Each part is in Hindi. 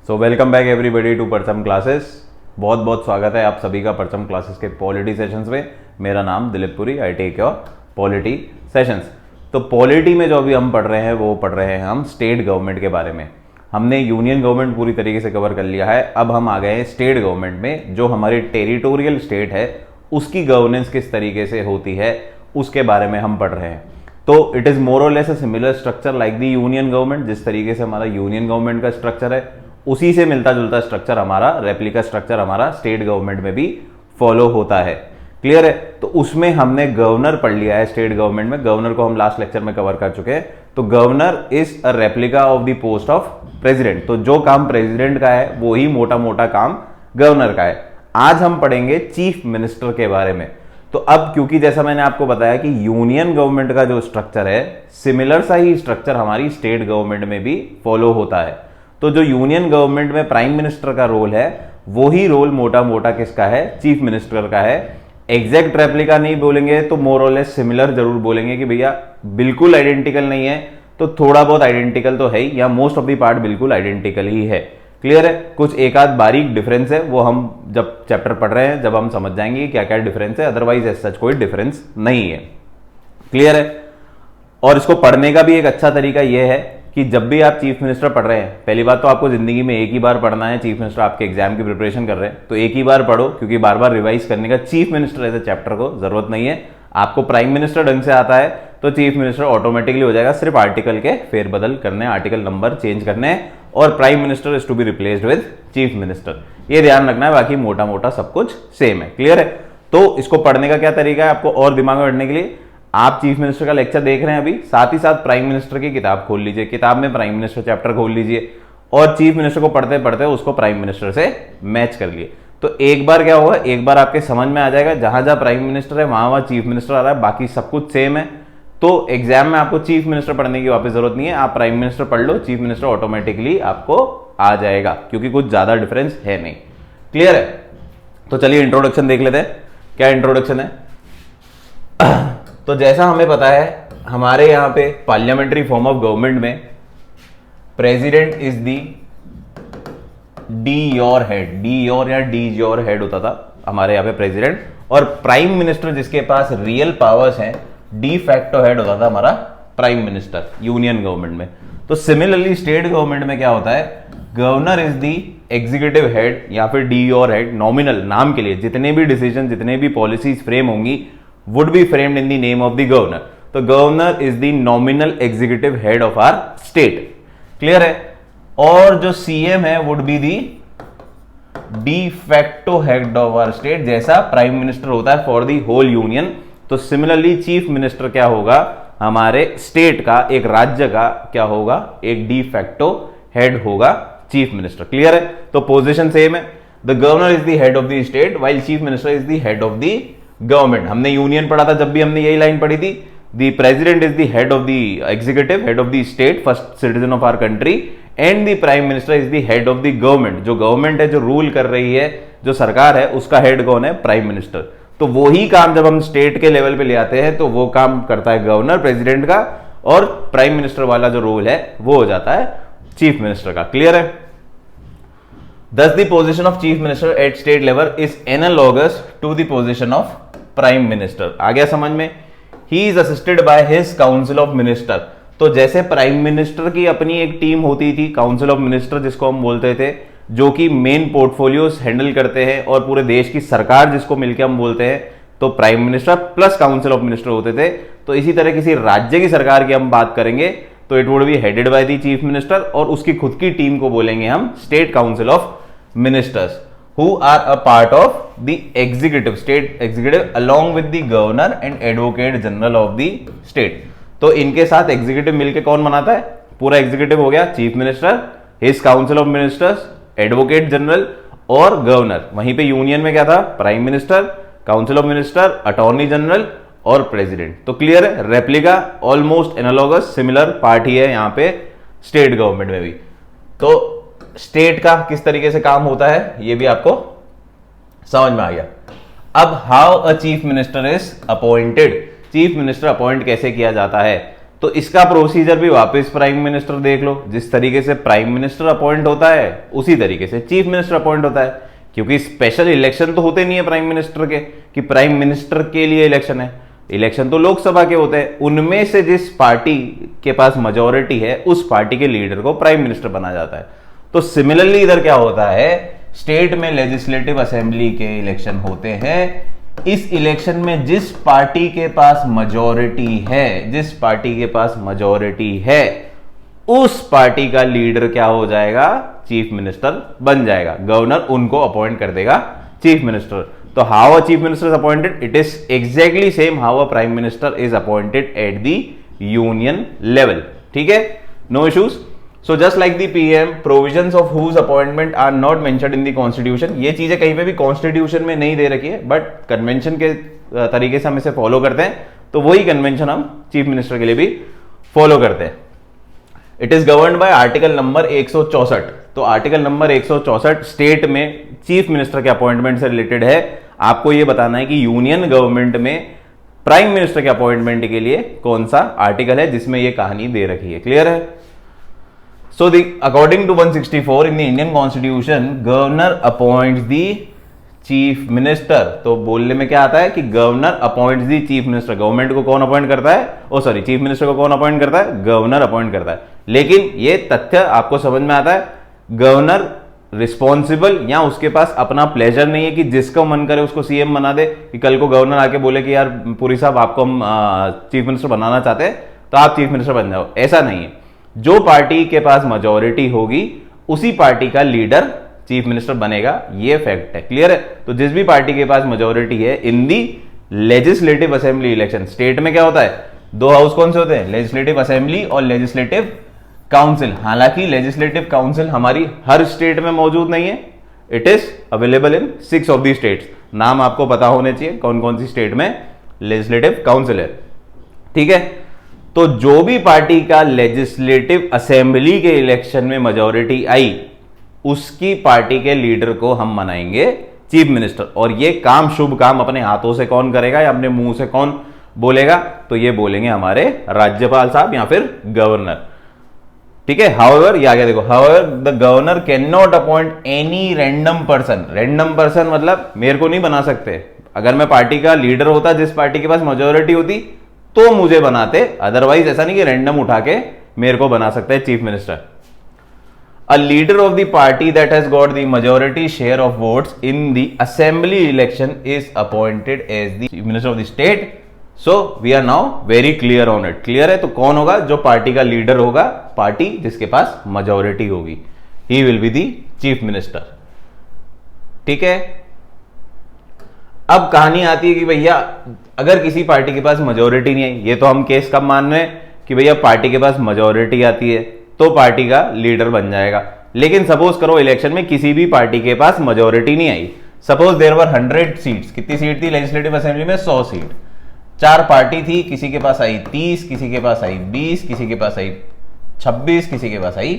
So welcome back everybody to Parcham classes. बहुत बहुत स्वागत है आप सभी का परचम क्लासेस के पॉलिटी सेशंस में। मेरा नाम Dilip Puri, I take your polity sessions. तो पॉलिटी में जो अभी हम पढ़ रहे हैं वो पढ़ रहे हैं हम स्टेट गवर्नमेंट के बारे में। हमने यूनियन गवर्नमेंट पूरी तरीके से कवर कर लिया है। अब हम आ गए हैं स्टेट गवर्नमेंट में। जो हमारी टेरिटोरियल स्टेट है उसकी गवर्नेंस किस तरीके से होती है उसके बारे में हम पढ़ रहे हैं। तो इट इज मोर और less a similar structure like the union government. जिस तरीके से हमारा यूनियन गवर्नमेंट का स्ट्रक्चर है उसी से मिलता जुलता स्ट्रक्चर हमारा रेप्लिका स्ट्रक्चर हमारा स्टेट गवर्नमेंट में भी फॉलो होता है। क्लियर है? तो उसमें हमने गवर्नर पढ़ लिया है। स्टेट गवर्नमेंट में गवर्नर को हम लास्ट लेक्चर में कवर कर चुके हैं। तो governor is a replica of the post of president. तो जो काम प्रेसिडेंट का है वो ही मोटा मोटा काम गवर्नर का है। आज हम पढ़ेंगे चीफ मिनिस्टर के बारे में। तो अब क्योंकि जैसा मैंने आपको बताया कि यूनियन गवर्नमेंट का जो स्ट्रक्चर है सिमिलर सा ही स्ट्रक्चर हमारी स्टेट गवर्नमेंट में भी फॉलो होता है। तो जो यूनियन गवर्नमेंट में प्राइम मिनिस्टर का रोल है वो ही रोल मोटा मोटा किसका है? चीफ मिनिस्टर का है। एग्जैक्ट रेप्लिका नहीं बोलेंगे तो मोर और लेस सिमिलर जरूर बोलेंगे कि भैया बिल्कुल आइडेंटिकल नहीं है तो थोड़ा बहुत आइडेंटिकल तो है ही, या मोस्ट ऑफ द पार्ट बिल्कुल आइडेंटिकल ही है। क्लियर है? कुछ एक आध बारीक डिफरेंस है वो हम जब चैप्टर पढ़ रहे हैं जब हम समझ जाएंगे क्या क्या डिफरेंस है, अदरवाइज एज सच कोई डिफरेंस नहीं है। क्लियर है? और इसको पढ़ने का भी एक अच्छा तरीका यह है कि जब भी आप चीफ मिनिस्टर पढ़ रहे हैं, पहली बात तो आपको जिंदगी में एक ही बार पढ़ना है। चीफ मिनिस्टर आपके एग्जाम की प्रिपरेशन कर रहे हैं तो एक ही बार पढ़ो, क्योंकि बार बार रिवाइज करने का चीफ मिनिस्टर ऐसे चैप्टर को जरूरत नहीं है। आपको प्राइम मिनिस्टर ढंग से आता है तो चीफ मिनिस्टर ऑटोमेटिकली हो जाएगा। सिर्फ आर्टिकल के फेरबदल करने, आर्टिकल नंबर चेंज करने, और prime minister is to be replaced with chief minister. ये ध्यान रखना है, बाकी मोटा मोटा सब कुछ सेम है। क्लियर है? तो इसको पढ़ने का क्या तरीका है आपको और दिमाग में बैठने के लिए? आप चीफ मिनिस्टर का लेक्चर देख रहे हैं अभी, साथ ही साथ प्राइम मिनिस्टर की किताब खोल लीजिए, किताब में प्राइम मिनिस्टर चैप्टर खोल लीजिए और चीफ मिनिस्टर को पढ़ते पढ़ते उसको प्राइम मिनिस्टर से मैच कर लिए। तो एक बार क्या होगा, एक बार आपके समझ में आ जाएगा जहां जहां प्राइम मिनिस्टर है वहां वहां चीफ मिनिस्टर आ रहा है, बाकी सब कुछ सेम है। तो एग्जाम में आपको चीफ मिनिस्टर पढ़ने की वापस जरूरत नहीं है, आप प्राइम मिनिस्टर पढ़ लो, चीफ मिनिस्टर ऑटोमेटिकली आपको आ जाएगा, क्योंकि कुछ ज्यादा डिफरेंस है नहीं। क्लियर है? तो चलिए इंट्रोडक्शन देख लेते हैं। क्या इंट्रोडक्शन है? तो जैसा हमें पता है हमारे यहां पे पार्लियामेंट्री फॉर्म ऑफ गवर्नमेंट में president is the D your head, D your या डी योर हेड होता था हमारे यहां पे प्रेसिडेंट, और प्राइम मिनिस्टर जिसके पास रियल पावर्स हैं डी फैक्टो हेड होता था हमारा प्राइम मिनिस्टर यूनियन गवर्नमेंट में। तो सिमिलरली स्टेट गवर्नमेंट में क्या होता है, governor is the executive head या फिर डी योर हेड, नॉमिनल नाम के लिए। जितने भी डिसीजन, जितने भी पॉलिसीज फ्रेम होंगी would be framed in the name of the governor. तो governor is the nominal executive head of our state. Clear है? और जो सीएम है would be the de facto head of our state, जैसा प्राइम मिनिस्टर होता है फॉर दी होल यूनियन। तो सिमिलरली चीफ मिनिस्टर क्या होगा, हमारे स्टेट का, एक राज्य का क्या होगा, एक डी फैक्टो हेड होगा चीफ मिनिस्टर। क्लियर है? तो पोजीशन सेम है। The governor is the head of the state while chief minister is the head of the government. हमने यूनियन पढ़ा था जब भी हमने यही लाइन पढ़ी थी, the president is the head of the executive, head of the state, first citizen of our country, and the prime minister is the head of the government. जो गवर्नमेंट है, जो रूल कर रही है, जो सरकार है, उसका हेड कौन है? Prime minister. तो वो ही काम जब हम स्टेट के लेवल पे ले आते हैं तो वो काम करता है गवर्नर, प्रेसिडेंट का, और प्राइम मिनिस्टर वाला जो रोल है वो हो जाता है चीफ मिनिस्टर का। क्लियर है? Thus the position of chief minister at state level is analogous to the position of prime minister. आ गया समझ में? He is assisted by his council of minister. तो जैसे प्राइम मिनिस्टर की अपनी एक टीम होती थी, काउंसिल ऑफ मिनिस्टर जिसको हम बोलते थे, जो कि मेन पोर्टफोलियोज हैंडल करते हैं और पूरे देश की सरकार जिसको मिलकर हम बोलते हैं, तो prime minister plus council of minister होते थे। तो इसी तरह किसी राज्य की सरकार की हम बात करेंगे तो it would be headed by the chief minister, और उसकी खुद की टीम को बोलेंगे हम state council of ministers who are a part of the executive, state executive, along with the governor and advocate general of the state. तो इनके साथ एग्जीक्यूटिव मिलके कौन बनाता है? पूरा एग्जीक्यूटिव हो गया chief minister, his council of ministers, advocate general और गवर्नर। वहीं पे यूनियन में क्या था? Prime minister, council of minister, attorney general और प्रेसिडेंट। तो क्लियर है? Replica, almost analogous, similar part ही है यहां पे स्टेट गवर्नमेंट में भी। तो स्टेट का किस तरीके से काम होता है ये भी आपको समझ में आ गया। अब how a chief minister is appointed, chief minister appoint कैसे किया जाता है? तो इसका प्रोसीजर भी वापस प्राइम मिनिस्टर देख लो, जिस तरीके से प्राइम मिनिस्टर अपॉइंट होता है उसी तरीके से चीफ मिनिस्टर अपॉइंट होता है, क्योंकि स्पेशल इलेक्शन तो होते नहीं है प्राइम मिनिस्टर के कि प्राइम मिनिस्टर के लिए इलेक्शन है। इलेक्शन तो लोकसभा के होते हैं, उनमें से जिस पार्टी के पास मेजॉरिटी है उस पार्टी के लीडर को प्राइम मिनिस्टर बना जाता है। तो सिमिलरली इधर क्या होता है, स्टेट में लेजिस्लेटिव असेंबली के इलेक्शन होते हैं। इस इलेक्शन में जिस पार्टी के पास मेजॉरिटी है, जिस पार्टी के पास मेजॉरिटी है, उस पार्टी का लीडर क्या हो जाएगा, चीफ मिनिस्टर बन जाएगा। गवर्नर उनको अपॉइंट कर देगा चीफ मिनिस्टर। तो how a chief minister is appointed, it is exactly same how a prime minister is appointed at the union level. ठीक है, no issues. So just like the PM, provisions of whose appointment are not mentioned in the constitution, ये चीजें कहीं पे भी कॉन्स्टिट्यूशन में नहीं दे रखी है, बट कन्वेंशन के तरीके से हम इसे फॉलो करते हैं, तो वही कन्वेंशन हम चीफ मिनिस्टर के लिए भी फॉलो करते हैं। It is governed bye article number 164। तो आर्टिकल नंबर 164 स्टेट में चीफ मिनिस्टर के अपॉइंटमेंट से रिलेटेड है। आपको यह बताना है कि यूनियन गवर्नमेंट में प्राइम मिनिस्टर के अपॉइंटमेंट के लिए कौन सा आर्टिकल है जिसमें यह कहानी दे रखी है। क्लियर है? So according to 164 in the Indian Constitution, governor appoints the chief minister। तो बोलने में क्या आता है कि गवर्नर अपॉइंट्स दी चीफ मिनिस्टर। गवर्नमेंट को कौन अपॉइंट करता है, चीफ मिनिस्टर को कौन अपॉइंट करता है, गवर्नर अपॉइंट करता है। लेकिन ये तथ्य आपको समझ में आता है, गवर्नर रिस्पॉन्सिबल या उसके पास अपना प्लेजर नहीं है कि जिसका मन करे उसको सीएम बना दे, कि कल को गवर्नर आके बोले कि यार पुरी साहब आपको हम चीफ मिनिस्टर बनाना चाहते हैं तो आप चीफ मिनिस्टर बन जाओ। ऐसा नहीं है। जो पार्टी के पास मेजॉरिटी होगी उसी पार्टी का लीडर चीफ मिनिस्टर बनेगा, ये फैक्ट है। क्लियर है? तो जिस भी पार्टी के पास मेजॉरिटी है इन दी लेजिस्लेटिव असेंबली इलेक्शन, स्टेट में क्या होता है, दो हाउस कौन से होते हैं, लेजिस्लेटिव असेंबली और लेजिस्लेटिव काउंसिल। हालांकि लेजिस्लेटिव काउंसिल हमारी हर स्टेट में मौजूद नहीं है, it is available in 6 of the states. नाम आपको पता होने चाहिए कौन कौन सी स्टेट में लेजिस्लेटिव काउंसिल है। ठीक है, तो जो भी पार्टी का लेजिस्लेटिव असेंबली के इलेक्शन में मेजॉरिटी आई उसकी पार्टी के लीडर को हम बनाएंगे चीफ मिनिस्टर। और ये काम, शुभ काम अपने हाथों से कौन करेगा या अपने मुंह से कौन बोलेगा, तो ये बोलेंगे हमारे राज्यपाल साहब या फिर गवर्नर। ठीक है, हाउएवर ये आगे देखो, however the governor can not appoint any random person. Random person मतलब मेरे को नहीं बना सकते। अगर मैं पार्टी का लीडर होता, जिस पार्टी के पास मेजॉरिटी होती, तो मुझे बनाते, अदरवाइज ऐसा नहीं कि रैंडम उठा के मेरे को बना सकता है chief minister. A leader of the party that has got the majority share of votes in the assembly election is appointed as the chief minister of the state. So we are now very clear on it. Clear है? तो कौन होगा, जो पार्टी का लीडर होगा, पार्टी जिसके पास मेजॉरिटी होगी, he will be the chief minister. ठीक है, अब कहानी आती है कि भैया अगर किसी पार्टी के पास मेजॉरिटी नहीं है, ये तो हम केस कब मान रहे हैं कि भैया पार्टी के पास मेजॉरिटी आती है तो पार्टी का लीडर बन जाएगा। लेकिन सपोज करो इलेक्शन में किसी भी पार्टी के पास मेजॉरिटी नहीं आई, सपोज देयर वर 100 सीट्स। कितनी सीट थी लेजिस्लेटिव असेंबली में? 100 सीट। 4 पार्टी थी, किसी के पास आई 30, किसी के पास आई 20, किसी के पास आई 26, किसी के पास आई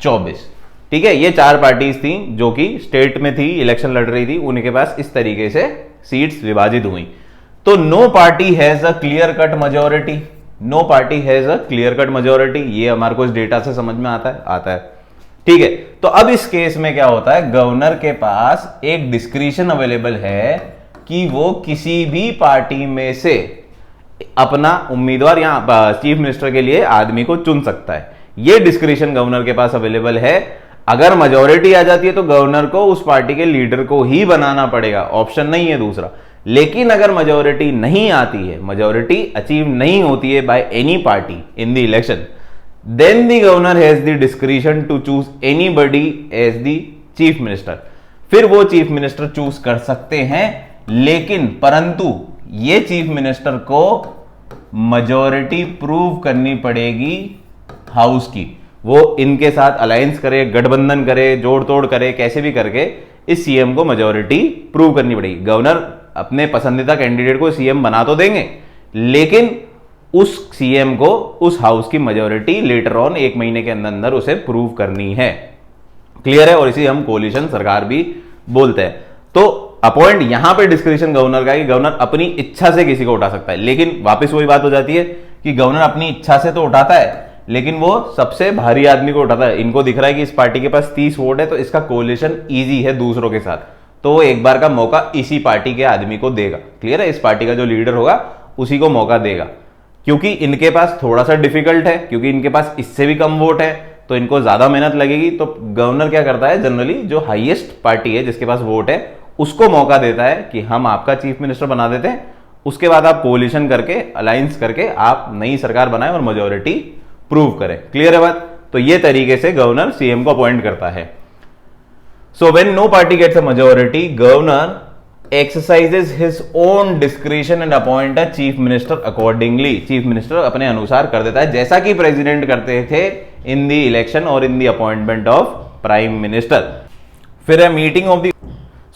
24। ठीक है, ये 4 पार्टीज थी जो कि स्टेट में थी, इलेक्शन लड़ रही थी, उनके पास इस तरीके से सीट्स विभाजित हुई। तो no party has a clear cut majority. No party has a clear cut majority, ये हमारे को इस डेटा से समझ में आता है। ठीक है, तो अब इस केस में क्या होता है, गवर्नर के पास एक डिस्क्रिशन अवेलेबल है कि वो किसी भी पार्टी में से अपना उम्मीदवार या चीफ मिनिस्टर के लिए आदमी को चुन सकता है। ये डिस्क्रिशन गवर्नर के पास अवेलेबल है। अगर मेजॉरिटी आ जाती है तो गवर्नर को उस पार्टी के लीडर को ही बनाना पड़ेगा, ऑप्शन नहीं है दूसरा। लेकिन अगर मेजॉरिटी नहीं आती है, मेजॉरिटी अचीव नहीं होती है by any party in the election, then the governor has the discretion to choose anybody as the chief minister. फिर वो चीफ मिनिस्टर चूज कर सकते हैं, लेकिन परंतु ये चीफ मिनिस्टर को मेजॉरिटी प्रूव करनी पड़ेगी हाउस की। वो इनके साथ अलायंस करे, गठबंधन करे, जोड़ तोड़ करे, कैसे भी करके इस सीएम को मेजॉरिटी प्रूव करनी पड़ेगी। गवर्नर अपने पसंदीदा कैंडिडेट को सीएम बना तो देंगे, लेकिन उस सीएम को उस हाउस की मेजॉरिटी लेटर ऑन 1 महीने के अंदर अंदर उसे प्रूव करनी है। क्लियर है? और इसी हम कोलिशन सरकार भी बोलते हैं। तो अपॉइंट यहां पे डिस्क्रिप्शन गवर्नर का है कि गवर्नर अपनी इच्छा से किसी को उठा सकता है। लेकिन वापस वही बात हो जाती है कि गवर्नर अपनी इच्छा से तो उठाता है, लेकिन वो सबसे भारी आदमी को उठाता है। इनको दिख रहा है कि इस पार्टी के पास 30 वोट है, तो इसका कोलिशन इजी है दूसरों के साथ, तो वो एक बार का मौका इसी पार्टी के आदमी को देगा। क्लियर है? इस पार्टी का जो लीडर होगा उसी को मौका देगा, क्योंकि इनके पास थोड़ा सा डिफिकल्ट है, क्योंकि इनके पास इससे भी कम वोट है, तो इनको ज्यादा मेहनत लगेगी। तो गवर्नर क्या करता है, जनरली जो हाईएस्ट पार्टी है जिसके पास वोट है उसको मौका देता है कि हम आपका चीफ मिनिस्टर बना देते हैं, उसके बाद आप कोलिशन करके, अलायंस करके आप नई सरकार बनाएं और मेजोरिटी प्रूव करें। क्लियर है बात? तो ये तरीके से गवर्नर सीएम को अपॉइंट करता है। So when no party gets a majority, governor exercises his own discretion and appoint a chief minister accordingly। Chief minister अपने अनुसार कर देता है, जैसा कि प्रेसिडेंट करते थे इन द इलेक्शन और in the appointment of prime minister. फिर है meeting of the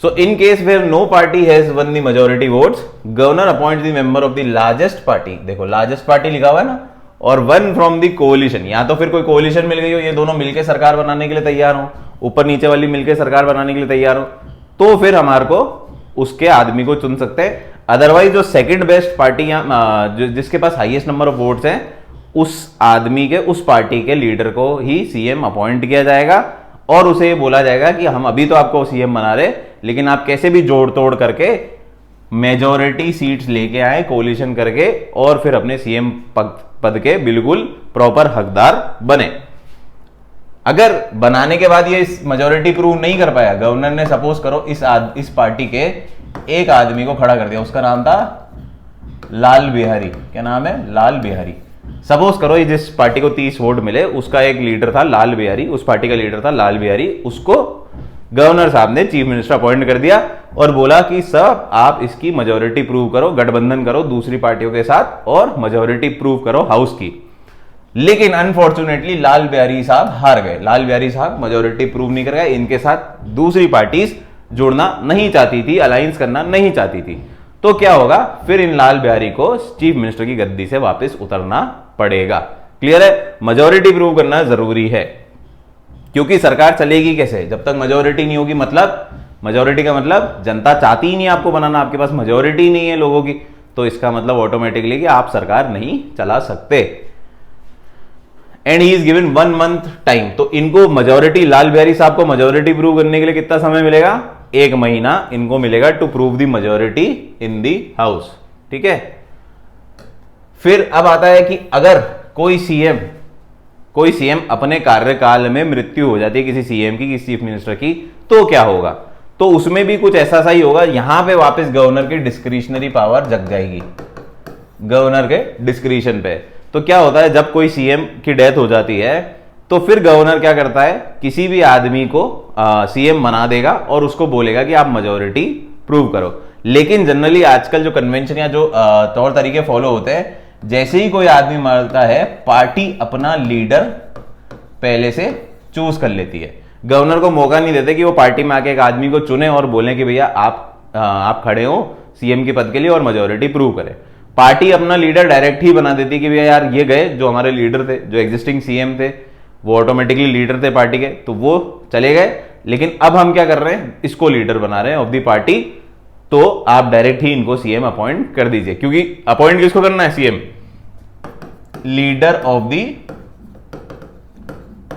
so in case where no party has won the majority votes, governor appoint the member of the largest party. देखो लार्जेस्ट पार्टी लिखा हुआ है ना, और वन फ्रॉम द कोलिशन। या तो फिर कोई कोलिशन मिल गई हो, ये दोनों मिलकर सरकार बनाने के लिए तैयार हो, ऊपर नीचे वाली मिलकर सरकार बनाने के लिए तैयार हो, तो फिर हमारे को उसके आदमी को चुन सकते हैं। अदरवाइज जो सेकंड बेस्ट पार्टी जिसके पास हाईएस्ट नंबर ऑफ वोट्स हैं, उस आदमी के, उस पार्टी के लीडर को ही सीएम अपॉइंट किया जाएगा, और उसे ये बोला जाएगा कि हम अभी तो आपको सीएम बना रहे, लेकिन आप कैसे भी जोड़ तोड़ करके मेजोरिटी सीट्स लेके आए कोलिशन करके, और फिर अपने सीएम पद के बिल्कुल प्रॉपर हकदार बने। अगर बनाने के बाद ये इस मेजोरिटी प्रूव नहीं कर पाया, गवर्नर ने सपोज करो इस पार्टी के एक आदमी को खड़ा कर दिया, उसका नाम था लाल बिहारी। क्या नाम है? लाल बिहारी। सपोज करो ये जिस पार्टी को 30 वोट मिले, उसका एक लीडर था लाल बिहारी, उस पार्टी का लीडर था लाल बिहारी। उसको गवर्नर साहब ने चीफ मिनिस्टर अपॉइंट कर दिया और बोला कि सर आप इसकी मेजोरिटी प्रूव करो, गठबंधन करो दूसरी पार्टियों के साथ और मेजोरिटी प्रूव करो हाउस की। लेकिन अनफॉर्चुनेटली लाल बिहारी साहब हार गए। लाल बिहारी साहब मेजोरिटी प्रूव नहीं कर गए, इनके साथ दूसरी पार्टीज जुड़ना नहीं चाहती थी, अलायंस करना नहीं चाहती थी। तो क्या होगा, फिर इन लाल बिहारी को चीफ मिनिस्टर की गद्दी से वापस उतरना पड़ेगा। क्लियर है? मेजोरिटी प्रूव करना जरूरी है, क्योंकि सरकार चलेगी कैसे जब तक मेजोरिटी नहीं होगी। मतलब मेजोरिटी का मतलब जनता चाहती ही नहीं आपको बनाना, आपके पास मेजोरिटी नहीं है लोगों की, तो इसका मतलब ऑटोमेटिकली कि आप सरकार नहीं चला सकते। And he is given 1 month time. तो इनको मेजोरिटी, लाल बिहारी साहब को मेजोरिटी प्रूव करने के लिए कितना समय मिलेगा? 1 महीना इनको मिलेगा to prove the majority in the house. ठीक है? फिर अब आता है कि अगर कोई सीएम अपने कार्यकाल में मृत्यु हो जाती है किसी सीएम की, किसी चीफ मिनिस्टर की, तो क्या होगा? तो उसमें भी कुछ ऐसा सा ही होगा। यहां पे वापस गवर्नर की डिस्क्रिशनरी पावर जग जाएगी, गवर्नर के डिस्क्रिशन पे। तो क्या होता है, जब कोई सीएम की डेथ हो जाती है तो फिर गवर्नर क्या करता है, किसी भी आदमी को सीएम बना देगा और उसको बोलेगा कि आप मेजोरिटी प्रूव करो। लेकिन जनरली आजकल जो कन्वेंशन या जो तौर तरीके फॉलो होते हैं, जैसे ही कोई आदमी मरता है पार्टी अपना लीडर पहले से चूज कर लेती है। गवर्नर को मौका नहीं देते कि वो पार्टी में आके एक आदमी को चुने और बोले कि भैया आप खड़े हो सीएम के पद के लिए और मेजोरिटी प्रूव करें। पार्टी अपना लीडर डायरेक्ट ही बना देती कि भैया यार ये गए, जो हमारे लीडर थे, जो एग्जिस्टिंग सीएम थे, वो ऑटोमेटिकली लीडर थे पार्टी के, तो वो चले गए। लेकिन अब हम क्या कर रहे हैं, इसको लीडर बना रहे हैं ऑफ दी पार्टी, तो आप डायरेक्ट ही इनको सीएम अपॉइंट कर दीजिए। क्योंकि अपॉइंट किसको करना है? CM, leader of the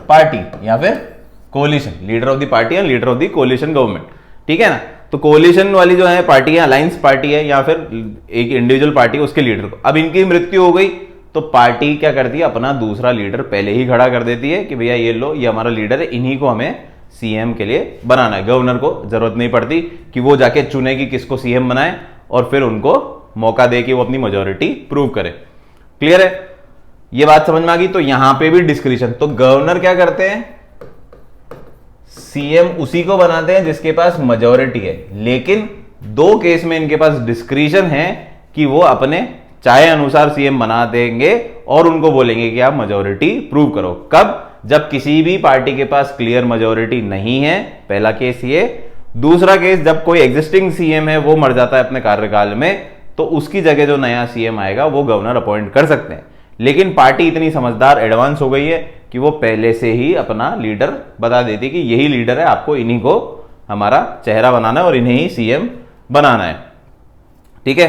party या फिर coalition, leader of the party या leader of the coalition government. ठीक है ना? तो कोलिशन वाली जो है पार्टी है, अलायंस पार्टी है या फिर एक इंडिविजुअल पार्टी, उसके लीडर को अब इनकी मृत्यु हो गई तो पार्टी क्या करती है, अपना दूसरा लीडर पहले ही खड़ा कर देती है कि भैया ये लो, ये हमारा लीडर है, इन्हीं को हमें सीएम के लिए बनाना है। गवर्नर को जरूरत नहीं पड़ती कि वो जाके चुने कि किसको सीएम बनाए और फिर उनको मौका दे कि वो अपनी मेजोरिटी प्रूव करे। क्लियर है? ये बात समझ में आ गई। तो यहां पे भी डिस्क्रिशन, तो गवर्नर क्या करते हैं, सीएम उसी को बनाते हैं जिसके पास मेजोरिटी है। लेकिन 2 केस में इनके पास डिस्क्रिशन है कि वो अपने चाहे अनुसार सीएम बना देंगे और उनको बोलेंगे कि आप मेजोरिटी प्रूव करो। कब? जब किसी भी पार्टी के पास क्लियर मेजोरिटी नहीं है, पहला केस ये। दूसरा केस, जब कोई एग्जिस्टिंग सीएम है वो मर जाता है अपने कार्यकाल में, तो उसकी जगह जो नया सीएम आएगा वो गवर्नर अपॉइंट कर सकते हैं। लेकिन पार्टी इतनी समझदार एडवांस हो गई है कि वो पहले से ही अपना लीडर बता देती कि यही लीडर है, आपको इन्हीं को हमारा चेहरा बनाना है और इन्हें ही सीएम बनाना है। ठीक है?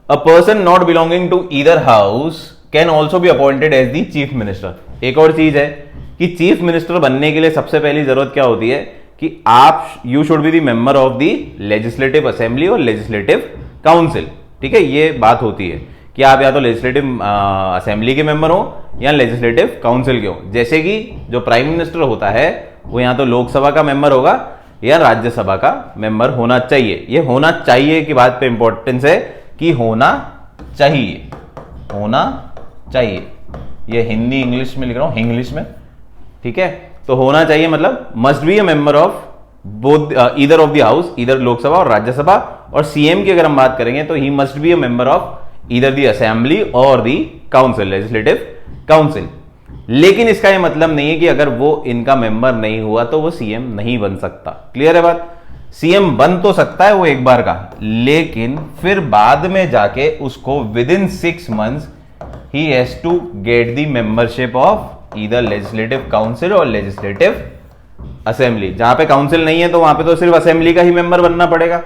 A person not belonging to either house can also be appointed as the chief minister. एक और चीज है कि चीफ मिनिस्टर बनने के लिए सबसे पहली जरूरत क्या होती है कि आप you should be the member of the legislative assembly और लेजिस्लेटिव काउंसिल। ठीक है, ये बात होती है कि आप या तो लेजिस्लेटिव असेंबली के मेंबर हो या लेजिस्लेटिव काउंसिल के हो। जैसे कि जो प्राइम मिनिस्टर होता है वो या तो लोकसभा का मेंबर होगा या राज्यसभा का मेंबर होना चाहिए। ये होना चाहिए की बात पे इंपॉर्टेंस है कि होना चाहिए, होना चाहिए। ये हिंदी इंग्लिश में लिख रहा हूं, इंग्लिश में, ठीक है। तो होना चाहिए मतलब must be a member of both either of the house, either Lok Sabha और राज्यसभा। और सीएम की अगर हम बात करेंगे तो he must be a member of either the assembly और द काउंसिल, लेजिस्लेटिव काउंसिल। लेकिन इसका यह मतलब नहीं है कि अगर वो इनका मेंबर नहीं हुआ तो वो सीएम नहीं बन सकता। क्लियर है बात? सीएम बन तो सकता है वो एक बार का, लेकिन फिर बाद में जाके उसको विद इन 6 months ही has to get the membership of either legislative council और लेजिस्लेटिव असेंबली। जहां पे काउंसिल नहीं है तो वहां पे तो सिर्फ असेंबली का ही मेंबर बनना पड़ेगा।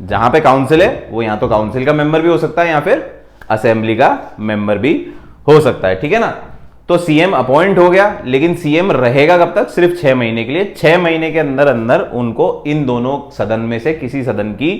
जहां पे काउंसिल है वो या तो काउंसिल का मेंबर भी हो सकता है या फिर असेंबली का मेंबर भी हो सकता है। ठीक है ना? तो सीएम अपॉइंट हो गया, लेकिन सीएम रहेगा कब तक? सिर्फ 6 महीने के लिए। 6 महीने के अंदर अंदर उनको इन दोनों सदन में से किसी सदन की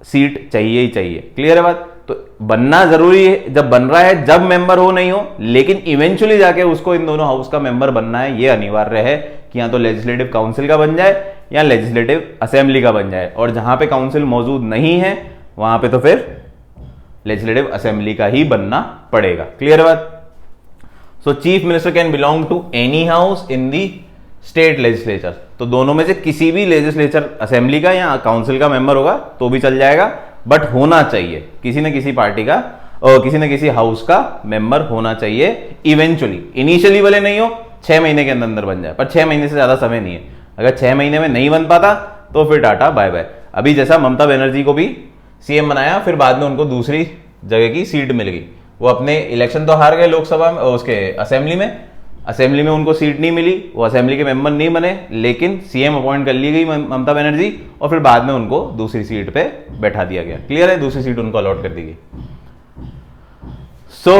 सीट चाहिए ही चाहिए। क्लियर है बात? तो बनना जरूरी है, जब बन रहा है जब मेंबर हो नहीं हो, लेकिन इवेंचुअली जाके उसको इन दोनों हाउस का मेंबर बनना है। यह अनिवार्य है कि या तो लेजिस्लेटिव काउंसिल का बन जाए या लेजिस्लेटिव असेंबली का बन जाए। और जहां पे काउंसिल मौजूद नहीं है वहां पे तो फिर लेजिस्लेटिव असेंबली का ही बनना पड़ेगा। क्लियर है बात? So chief minister can belong to any house in the state legislature. तो दोनों में से किसी भी लेजिस्लेचर, असेंबली का या काउंसिल का मेंबर होगा तो भी चल जाएगा, बट होना चाहिए किसी न किसी पार्टी का और किसी न किसी हाउस का मेंबर होना चाहिए इवेंचुअली। इनिशियली भले नहीं हो, 6 महीने के अंदर बन जाए, पर 6 महीने से ज्यादा समय नहीं है। अगर 6 महीने में नहीं बन पाता तो फिर टाटा बाय बाय। अभी जैसा ममता बनर्जी को भी सीएम बनाया, फिर बाद में उनको दूसरी जगह की सीट मिल गई। वो अपने इलेक्शन तो हार गए लोकसभा में, उसके असेंबली में उनको सीट नहीं मिली, वो असेंबली के मेंबर नहीं बने, लेकिन सीएम अपॉइंट कर ली गई ममता बनर्जी और फिर बाद में उनको दूसरी सीट पे बैठा दिया गया। क्लियर है? दूसरी सीट उनको अलॉट कर दी गई। So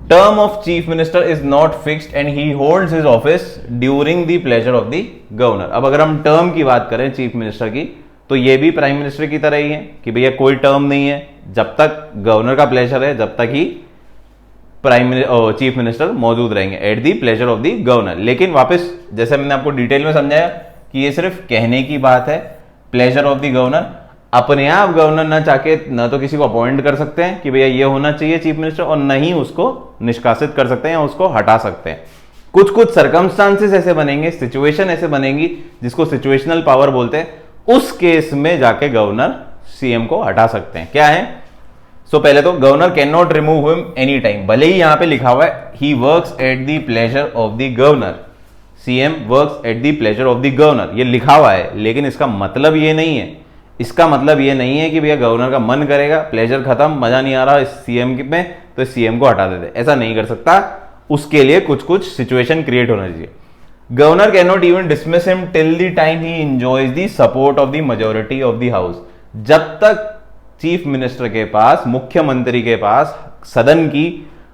term of chief minister is not fixed and he holds his office during the pleasure of the governor. अब अगर हम टर्म की बात करें चीफ मिनिस्टर की, तो ये भी प्राइम मिनिस्टर की तरह ही है कि भैया कोई टर्म नहीं है, जब तक गवर्नर का प्लेजर है जब तक ही चीफ मिनिस्टर मौजूद रहेंगे at the pleasure of the governor. लेकिन वापस जैसे मैंने आपको डिटेल में समझाया कि ये सिर्फ कहने की बात है, प्लेजर ऑफ दी गवर्नर। अपने आप गवर्नर ना चाहे ना तो किसी को अपॉइंट कर सकते हैं कि भैया ये होना चाहिए चीफ मिनिस्टर, और न ही उसको निष्कासित कर सकते हैं या उसको हटा सकते हैं। कुछ कुछ सर्कमस्टांसेस ऐसे बनेंगे, सिचुएशन ऐसे बनेंगी जिसको सिचुएशनल पावर बोलते हैं, उस केस में जाके गवर्नर सीएम को हटा सकते हैं। क्या है? सो पहले तो governor can not remove him any time. भले ही यहां पे लिखा हुआ है he works at the pleasure of the governor, CM works at the pleasure of the governor, ये लिखा हुआ है, लेकिन इसका मतलब ये नहीं है। इसका मतलब ये नहीं है कि भैया गवर्नर का मन करेगा, प्लेजर खत्म, मजा नहीं आ रहा इस सीएम में, तो इस सीएम को हटा देते। ऐसा नहीं कर सकता, उसके लिए कुछ कुछ सिचुएशन क्रिएट होना चाहिए। Governor can not even dismiss him till the time he enjoys the support of the majority of the house. जब तक चीफ मिनिस्टर के पास, मुख्यमंत्री के पास सदन की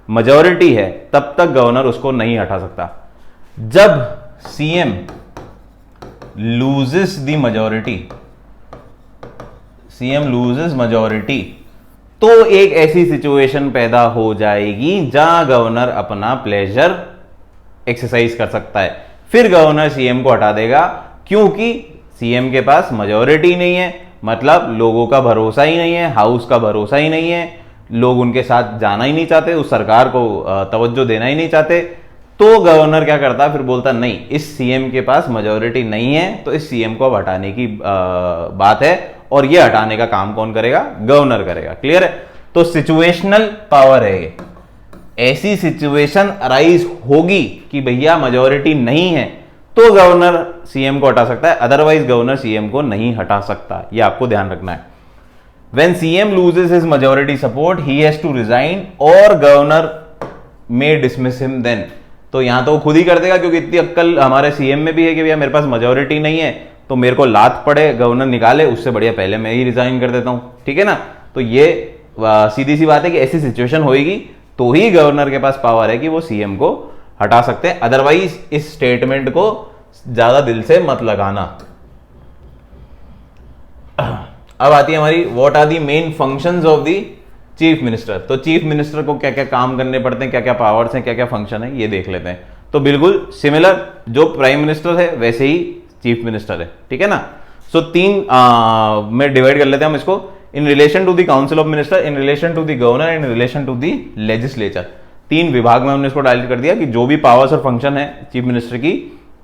मेजोरिटी है, तब तक गवर्नर उसको नहीं हटा सकता। जब CM loses the majority, CM loses majority, तो एक ऐसी सिचुएशन पैदा हो जाएगी जहां गवर्नर अपना प्लेजर एक्सरसाइज कर सकता है। फिर गवर्नर सीएम को हटा देगा, क्योंकि सीएम के पास मेजोरिटी नहीं है, मतलब लोगों का भरोसा ही नहीं है, हाउस का भरोसा ही नहीं है, लोग उनके साथ जाना ही नहीं चाहते, उस सरकार को तवज्जो देना ही नहीं चाहते। तो गवर्नर क्या करता? फिर बोलता नहीं, इस सीएम के पास मेजोरिटी नहीं है, तो इस सीएम को अब हटाने की बात है, और ये हटाने का काम कौन करेगा? गवर्नर करेगा। क्लियर है? तो सिचुएशनल पावर है ये। ऐसी सिचुएशन अराइज होगी कि भैया मेजोरिटी नहीं है तो गवर्नर सीएम को हटा सकता है, अदरवाइज गवर्नर सीएम को नहीं हटा सकता। ये आपको ध्यान रखना है। When CM loses his majority support, he has to resign और governor may dismiss him then। तो यहां तो वो खुद ही कर देगा, क्योंकि इतनी अक्कल हमारे सीएम में भी है कि भैया मेरे पास मेजोरिटी नहीं है, तो मेरे को लात पड़े गवर्नर निकाले, उससे बढ़िया पहले मैं ही रिजाइन कर देता हूं। ठीक है ना? तो ये सीधी सी बात है कि ऐसी सिचुएशन होगी तो ही गवर्नर के पास पावर है कि वो सीएम को हटा सकते हैं, अदरवाइज इस स्टेटमेंट को ज्यादा दिल से मत लगाना। अब आती है हमारी what are the main functions of the chief minister. तो चीफ मिनिस्टर को क्या क्या काम करने पड़ते हैं, क्या क्या पावर्स हैं, क्या क्या फंक्शन है, ये देख लेते हैं। तो बिल्कुल सिमिलर, जो प्राइम मिनिस्टर है वैसे ही चीफ मिनिस्टर है, ठीक है ना। सो तीन में डिवाइड कर लेते हैं हम इसको, in relation to the council of minister, in relation to the governor, in relation to the legislature. तीन विभाग में हमने इसको डाइवाइड कर दिया कि जो भी पावर्स और फंक्शन है चीफ मिनिस्टर की,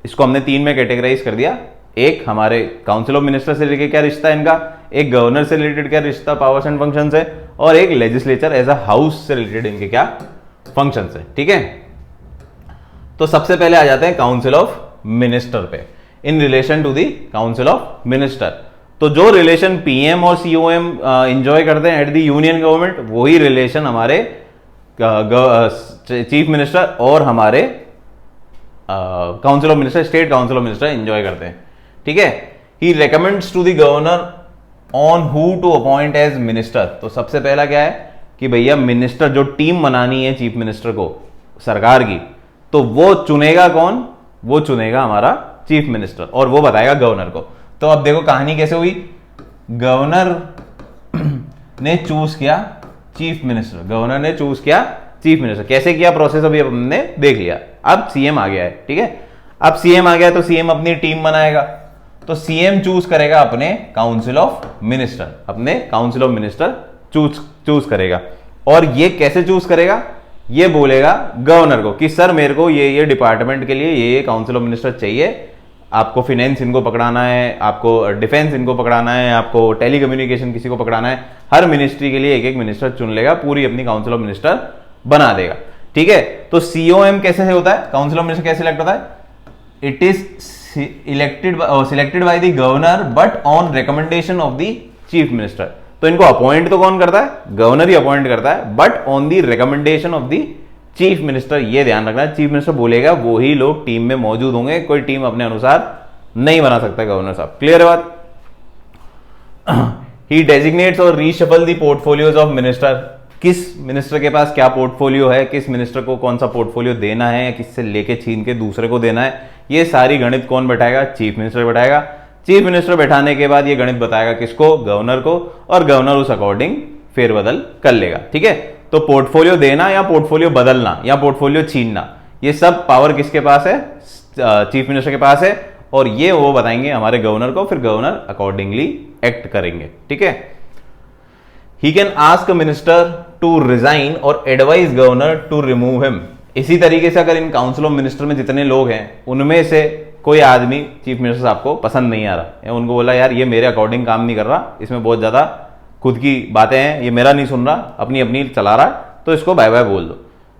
इसको हमने तीन में कैटेगराइज कर दिया। एक हमारे काउंसिल ऑफ मिनिस्टर से लेके क्या रिश्ता है इनका, एक गवर्नर से रिलेटेड क्या रिश्ता पावर्स एंड फंक्शंस है, और एक लेजिस्लेचर एज अ हाउस से रिलेटेड इनके क्या फंक्शंस है, ठीक है। तो सबसे पहले आ जाते हैं काउंसिल ऑफ मिनिस्टर पे, in relation to the council of minister. तो जो रिलेशन पीएम और सीओएम एंजॉय करते हैं एट द यूनियन गवर्नमेंट, वही रिलेशन हमारे चीफ मिनिस्टर और हमारे council of minister, state council of minister enjoy करते हैं, ठीक है। He recommends to the governor on who to appoint as minister. तो सबसे पहला क्या है कि भैया मिनिस्टर, जो टीम बनानी है चीफ मिनिस्टर को सरकार की, तो वो चुनेगा कौन, वो चुनेगा हमारा चीफ मिनिस्टर, और वो बताएगा गवर्नर को। तो अब देखो कहानी कैसे हुई, गवर्नर ने चूज किया चीफ मिनिस्टर, गवर्नर ने चूज किया चीफ मिनिस्टर। कैसे किया प्रोसेस अभी हमने देख लिया। अब सीएम आ गया है, ठीक है। अब सीएम आ गया तो सीएम अपनी टीम बनाएगा, तो सीएम चूज करेगा अपने काउंसिल ऑफ मिनिस्टर, अपने काउंसिल ऑफ मिनिस्टर चूज करेगा। और ये कैसे चूज करेगा, ये बोलेगा गवर्नर को कि सर मेरे को ये डिपार्टमेंट के लिए ये काउंसिल ऑफ मिनिस्टर चाहिए, आपको फिनेंस इनको पकड़ाना है, आपको डिफेंस इनको पकड़ाना है, आपको टेलीकम्युनिकेशन किसी को पकड़ाना है। हर मिनिस्ट्री के लिए एक एक मिनिस्टर चुन लेगा, पूरी अपनी काउंसिल ऑफ मिनिस्टर बना देगा, ठीक है। तो सीओएम कैसे होता है, काउंसिल ऑफ मिनिस्टर कैसे सिलेक्ट होता है, it is selected by the governor but on recommendation of the chief minister. तो इनको अपॉइंट तो कौन करता है, गवर्नर ही अपॉइंट करता है, but on the recommendation of the chief minister. ये ध्यान रखना है, चीफ मिनिस्टर बोलेगा वो ही लोग टीम में मौजूद होंगे, कोई टीम अपने अनुसार नहीं बना सकता गवर्नर साहब, क्लियर है बात। ही डेजिग्नेट्स और reshuffle the portfolios of minister, किस मिनिस्टर के पास क्या पोर्टफोलियो है, किस मिनिस्टर को कौन सा पोर्टफोलियो देना है, या किससे लेके छीन के दूसरे को देना है, ये सारी गणित कौन बैठाएगा, चीफ मिनिस्टर बैठाएगा। चीफ मिनिस्टर बैठाने के बाद ये गणित बताएगा किसको, गवर्नर को, और गवर्नर उस अकॉर्डिंग फेरबदल कर लेगा, ठीक है। तो पोर्टफोलियो देना या पोर्टफोलियो बदलना या पोर्टफोलियो छीनना, ये सब पावर किसके पास है, चीफ मिनिस्टर के पास है, और ये वो बताएंगे हमारे गवर्नर को, फिर गवर्नर अकॉर्डिंगली एक्ट करेंगे, ठीक है। He can ask minister to resign और advise governor to remove him. इसी तरीके से अगर इन काउंसिल ऑफ मिनिस्टर में जितने लोग हैं उनमें से कोई आदमी चीफ मिनिस्टर साहब को पसंद नहीं आ रहा, या उनको बोला यार ये मेरे अकॉर्डिंग काम नहीं कर रहा, इसमें बहुत ज्यादा खुद की बातें हैं, ये मेरा नहीं सुन रहा, अपनी अपनी चला रहा है, तो इसको बाय बाय बोल दो।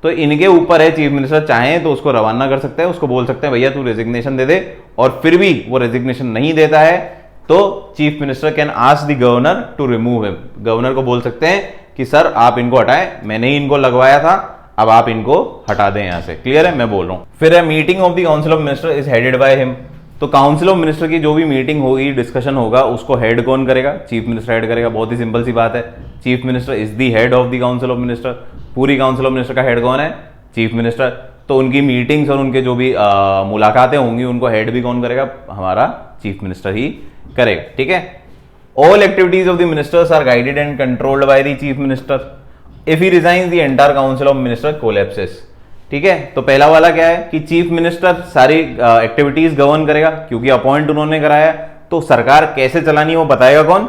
तो इनके ऊपर है, चीफ मिनिस्टर चाहें तो उसको रवाना कर सकते हैं, उसको बोल सकते हैं भैया तू रेजिग्नेशन दे दे, और फिर भी वो रेजिग्नेशन नहीं देता है तो chief minister can ask the governor to remove him. Governor को बोल सकते हैं कि सर आप इनको हटाएं, मैंने ही इनको लगवाया था, अब आप इनको हटा दें यहां से, क्लियर है, मैं बोल रहा हूं। फिर है meeting of the council of minister is headed by him. तो काउंसिल ऑफ मिनिस्टर की जो भी मीटिंग होगी, डिस्कशन होगा, उसको हेड कौन करेगा, चीफ मिनिस्टर हेड करेगा। बहुत ही सिंपल सी बात है, chief minister is the head of the council of minister. पूरी काउंसिल ऑफ मिनिस्टर का हेड कौन है, चीफ मिनिस्टर। तो उनकी मीटिंग्स और उनके जो भी मुलाकातें होंगी उनको हेड भी कौन करेगा, हमारा चीफ मिनिस्टर ही करेगा, ठीक है। All activities of the ministers are guided and controlled by the chief minister. If he resigns the entire council of minister collapses, ठीक है। तो पहला वाला क्या है कि चीफ मिनिस्टर सारी एक्टिविटीज गवर्न करेगा, क्योंकि अपॉइंट उन्होंने कराया, तो सरकार कैसे चलानी है वो बताएगा कौन,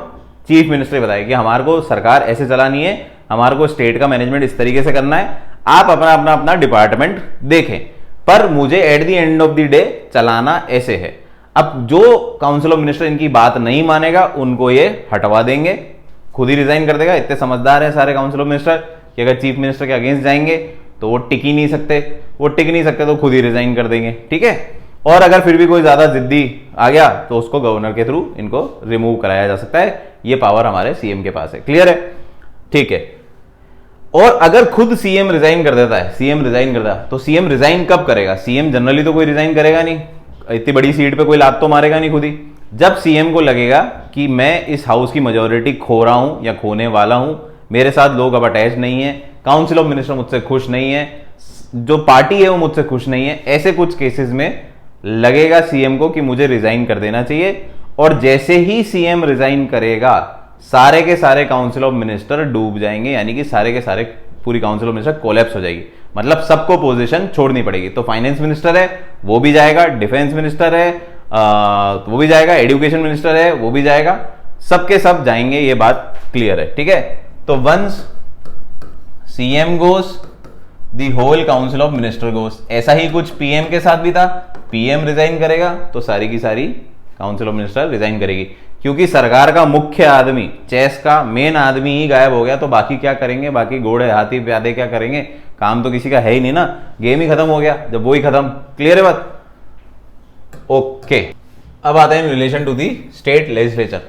चीफ मिनिस्टर बताएगा कि हमारे को सरकार ऐसे चलानी है, हमारे को स्टेट का मैनेजमेंट इस तरीके से करना है, आप अपना अपना अपना डिपार्टमेंट देखें, पर मुझे at the end of the day चलाना ऐसे है। अब जो काउंसिल ऑफ मिनिस्टर इनकी बात नहीं मानेगा उनको ये हटवा देंगे, खुद ही रिजाइन कर देगा। इतने समझदार है सारे काउंसिल ऑफ मिनिस्टर कि अगर चीफ मिनिस्टर के अगेंस्ट जाएंगे तो वो टिक ही नहीं सकते, वो टिक नहीं सकते तो खुद ही रिजाइन कर देंगे, ठीक है। और अगर फिर भी कोई ज्यादा जिद्दी आ गया तो उसको गवर्नर के थ्रू इनको रिमूव कराया जा सकता है, ये पावर हमारे सीएम के पास है, क्लियर है, ठीक है। और अगर खुद सीएम रिजाइन कर देता है, सीएम रिजाइन करता है, तो सीएम रिजाइन कब करेगा, सीएम जनरली तो कोई रिजाइन करेगा नहीं, इतनी बड़ी सीट पे कोई लात तो मारेगा नहीं खुद ही। जब सीएम को लगेगा कि मैं इस हाउस की मेजॉरिटी खो रहा हूं या खोने वाला हूं, मेरे साथ लोग अब अटैच नहीं है, काउंसिल ऑफ मिनिस्टर मुझसे खुश नहीं है, जो पार्टी है वो मुझसे खुश नहीं है, ऐसे कुछ केसेस में लगेगा सीएम को कि मुझे रिजाइन कर देना चाहिए। और जैसे ही सीएम रिजाइन करेगा सारे के सारे काउंसिल ऑफ मिनिस्टर डूब जाएंगे, यानी कि सारे के सारे पूरी काउंसिल ऑफ मिनिस्टर कोलैप्स हो जाएगी, मतलब सबको पोजीशन छोड़नी पड़ेगी। तो फाइनेंस मिनिस्टर है वो भी जाएगा, डिफेंस मिनिस्टर है वो भी जाएगा, एजुकेशन मिनिस्टर है वो भी जाएगा, सबके सब जाएंगे, ये बात क्लियर है, ठीक है। तो once CM goes the whole council of minister goes, ऐसा ही कुछ पीएम के साथ भी था, पीएम रिजाइन करेगा तो सारी की सारी काउंसिल ऑफ मिनिस्टर रिजाइन करेगी, क्योंकि सरकार का मुख्य आदमी, चेस का मेन आदमी ही गायब हो गया, तो बाकी क्या करेंगे, बाकी घोड़े हाथी प्यादे क्या करेंगे, काम तो किसी का है ही नहीं ना, गेम ही खत्म हो गया जब वो ही खत्म। क्लियर है बात? ओके, अब आते हैं relation to the state legislature.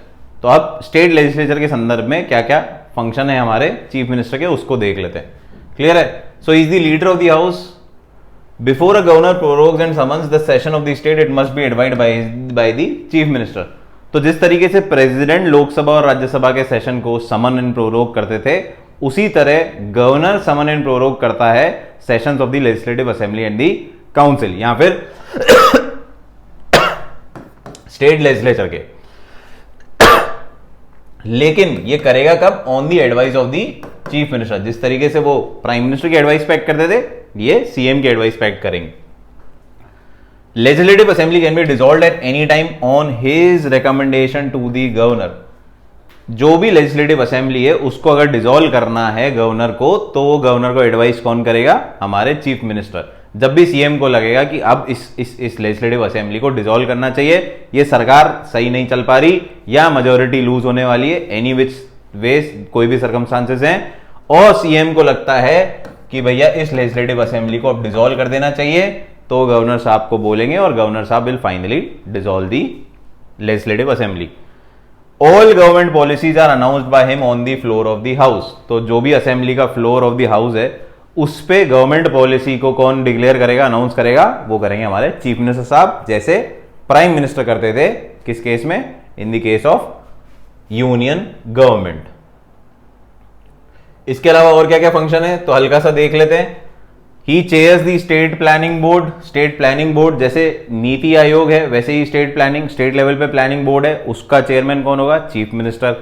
तो अब स्टेट लेजिस्लेचर के संदर्भ में क्या क्या फंक्शन है हमारे चीफ मिनिस्टर के, उसको देख लेते हैं। क्लियर है? So is the leader of the house. Before a governor prorogues and summons the session of the state, it must be एडवाइड बाय द चीफ मिनिस्टर। तो जिस तरीके से प्रेसिडेंट लोकसभा और राज्यसभा के सेशन को समन एंड प्रोरोग करते थे, उसी तरह गवर्नर समन एंड प्रोरोग करता है sessions of the legislative assembly and the council, या फिर स्टेट लेजिस्लेचर के। लेकिन ये करेगा कब? On the advice of the chief minister. जिस तरीके से वो प्राइम मिनिस्टर की एडवाइस पे एक्ट करते थे, ये सीएम की एडवाइस पे एक्ट करेंगे। Legislative assembly can be dissolved at any time on his recommendation to the governor. जो भी लेजिस्लेटिव असेंबली है उसको अगर डिसॉल्व करना है गवर्नर को, तो गवर्नर को एडवाइस कौन करेगा? हमारे चीफ मिनिस्टर। जब भी सीएम को लगेगा कि अब इस लेजिस्लेटिव असेंबली को डिसॉल्व करना चाहिए, ये सरकार सही नहीं चल पा रही या मेजोरिटी लूज होने वाली है, एनी विच वेज कोई भी सर्कमस्टांसेस हैं, और सीएम को लगता है कि भैया इस लेजिस्लेटिव असेंबली को अब डिसॉल्व कर देना चाहिए, तो गवर्नर साहब को बोलेंगे और गवर्नर साहब will finally dissolve the legislative assembly. All government policies are announced by him on the floor of the house. तो जो भी असेंबली का फ्लोर ऑफ द हाउस है, उस पे गवर्नमेंट पॉलिसी को कौन डिक्लेयर करेगा, अनाउंस करेगा? वो करेंगे हमारे चीफ मिनिस्टर साहब, जैसे प्राइम मिनिस्टर करते थे। किस केस में? In the case of union government. इसके अलावा और क्या क्या फंक्शन है, तो हल्का सा देख लेते हैं। He chairs the state planning board. State planning board जैसे नीति आयोग है, वैसे ही स्टेट लेवल पे प्लानिंग बोर्ड है, उसका चेयरमैन कौन होगा? Chief minister.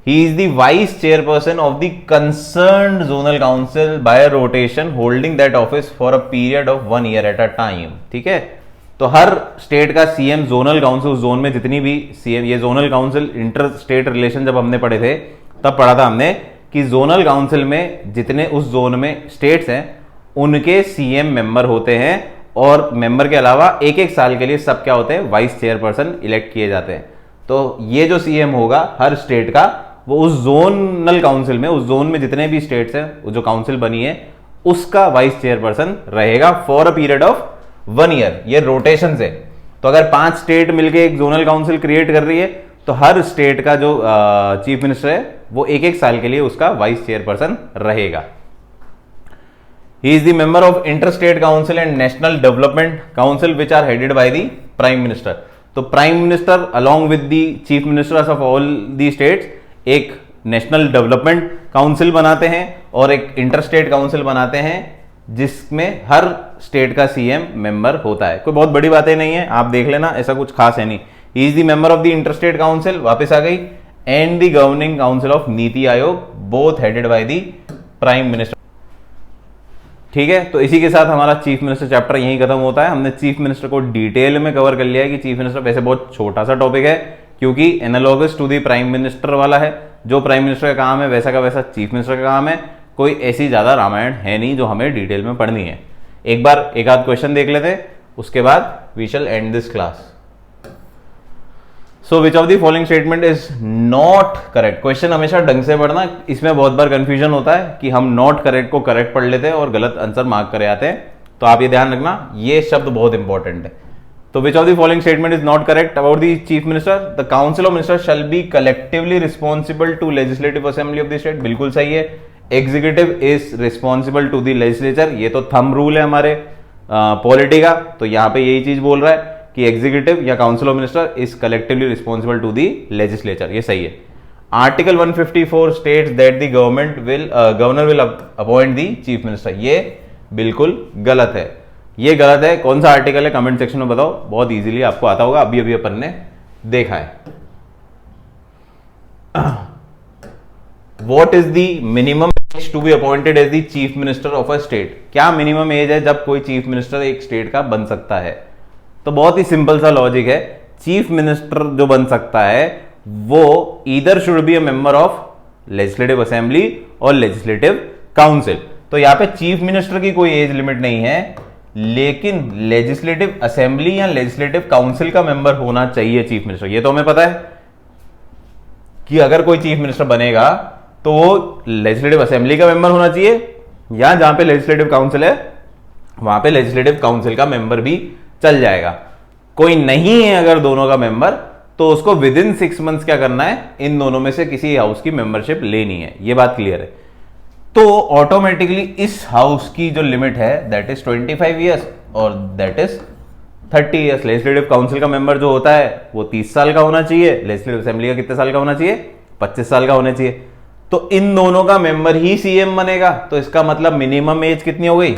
He is the vice chairperson of the concerned zonal council by rotation, holding that office for a period of 1 year at a time. ठीक है, तो हर स्टेट का सीएम जोनल काउंसिल, उस जोन में जितनी भी सीएम, ये zonal council inter state relation जब हमने पढ़े थे तब पढ़ा था हमने कि जोनल काउंसिल में जितने उस जोन में स्टेट्स हैं उनके सीएम मेंबर होते हैं, और मेंबर के अलावा एक एक साल के लिए सब क्या होते हैं? वाइस चेयरपर्सन इलेक्ट किए जाते हैं। तो ये जो सीएम होगा हर स्टेट का, वो उस जोनल काउंसिल में, उस जोन में जितने भी स्टेट्स हैं, जो काउंसिल बनी है उसका वाइस चेयरपर्सन रहेगा for a period of 1 year. ये रोटेशन से, तो अगर 5 स्टेट मिलकर एक जोनल काउंसिल क्रिएट कर रही है, तो हर स्टेट का जो चीफ मिनिस्टर है वो एक एक साल के लिए उसका वाइस चेयरपर्सन रहेगा। He is the member of inter state council and national development council which are headed by the prime minister. तो prime minister along with the chief ministers of all the states एक नेशनल डेवलपमेंट काउंसिल बनाते हैं और एक इंटर स्टेट काउंसिल बनाते हैं, जिसमें हर स्टेट का सीएम मेंबर होता है। कोई बहुत बड़ी बातें नहीं है, आप देख लेना, ऐसा कुछ खास है नहीं। ही is the member of the inter state council, वापस आ गई, and the governing council of NITI Aayog, both headed by the prime minister. ठीक है, तो इसी के साथ हमारा चीफ मिनिस्टर चैप्टर यहीं खत्म होता है। हमने चीफ मिनिस्टर को डिटेल में कवर कर लिया है कि चीफ मिनिस्टर वैसे बहुत छोटा सा टॉपिक है, क्योंकि analogous to the prime minister वाला है। जो प्राइम मिनिस्टर का काम है वैसा का वैसा चीफ मिनिस्टर का काम है। कोई ऐसी ज्यादा रामायण है नहीं जो हमें डिटेल में पढ़नी है। एक बार एक आध क्वेश्चन देख लेते हैं, उसके बाद we shall end this class. So which of the following statement is not correct. Question हमेशा ढंग से पढ़ना, इसमें बहुत बार कंफ्यूजन होता है कि हम नॉट करेक्ट को करेक्ट पढ़ लेते हैं और गलत आंसर मार्क करे आते हैं। तो आप ये ध्यान रखना, ये शब्द बहुत इंपॉर्टेंट है। तो which of the following statement is not correct about the chief minister? The council of minister shall be collectively responsible to legislative assembly of the state. बिल्कुल सही है। Executive is responsible to the legislature, ये तो थंब रूल है हमारे पॉलिटी का, तो यहां पे यही चीज बोल रहा है कि एग्जीक्यूटिव या council of minister is collectively responsible to the legislature, ये सही है। Article 154 states that the governor will appoint the chief minister. ये बिल्कुल गलत है, ये गलत है। कौन सा आर्टिकल है कमेंट सेक्शन में बताओ, बहुत इजीली आपको आता होगा, अभी अभी अपन ने देखा है। What is the minimum age to be appointed as the chief minister of a state? क्या मिनिमम एज है जब कोई चीफ मिनिस्टर एक स्टेट का बन सकता है? तो बहुत ही सिंपल सा लॉजिक है, चीफ मिनिस्टर जो बन सकता है वो either should be a member of legislative assembly और लेजिस्लेटिव काउंसिल। तो यहां पे चीफ मिनिस्टर की कोई एज लिमिट नहीं है, लेकिन लेजिस्लेटिव असेंबली या लेजिस्लेटिव काउंसिल का मेंबर होना चाहिए चीफ मिनिस्टर। ये तो हमें पता है कि अगर कोई चीफ मिनिस्टर बनेगा तो वो लेजिस्लेटिव असेंबली का मेंबर होना चाहिए, या जहां पे लेजिस्लेटिव काउंसिल है वहां पे लेजिस्लेटिव काउंसिल का मेंबर भी चल जाएगा। कोई नहीं है अगर दोनों का मेंबर, तो उसको विद इन 6 मंथ्स क्या करना है, इन दोनों में से किसी हाउस की मेंबरशिप लेनी है। ये बात क्लियर है। तो ऑटोमेटिकली इस हाउस की जो लिमिट है दैट इज 25 ईयर्स और that is 30 years. Legislative council का मेंबर जो होता है वो 30 साल का होना चाहिए, लेजिस्लेटिव असेंबली का कितने साल का होना चाहिए, 25 साल का होना चाहिए। तो इन दोनों का मेंबर ही सीएम बनेगा, तो इसका मतलब मिनिमम एज कितनी हो गई,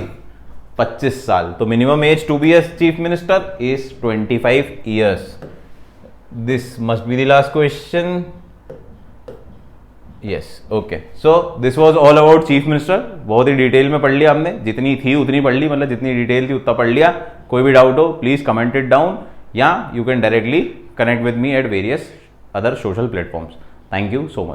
25 साल। तो minimum age to be as chief minister is 25 years. This must be the last question. Yes, okay. So this was all about chief minister. बहुत ही डिटेल में पढ़ लिया हमने, जितनी थी उतनी पढ़ ली, मतलब जितनी डिटेल थी उतना पढ़ लिया। कोई भी डाउट हो प्लीज कमेंट इट डाउन, या you can directly connect with me at various other social platforms. Thank you so much.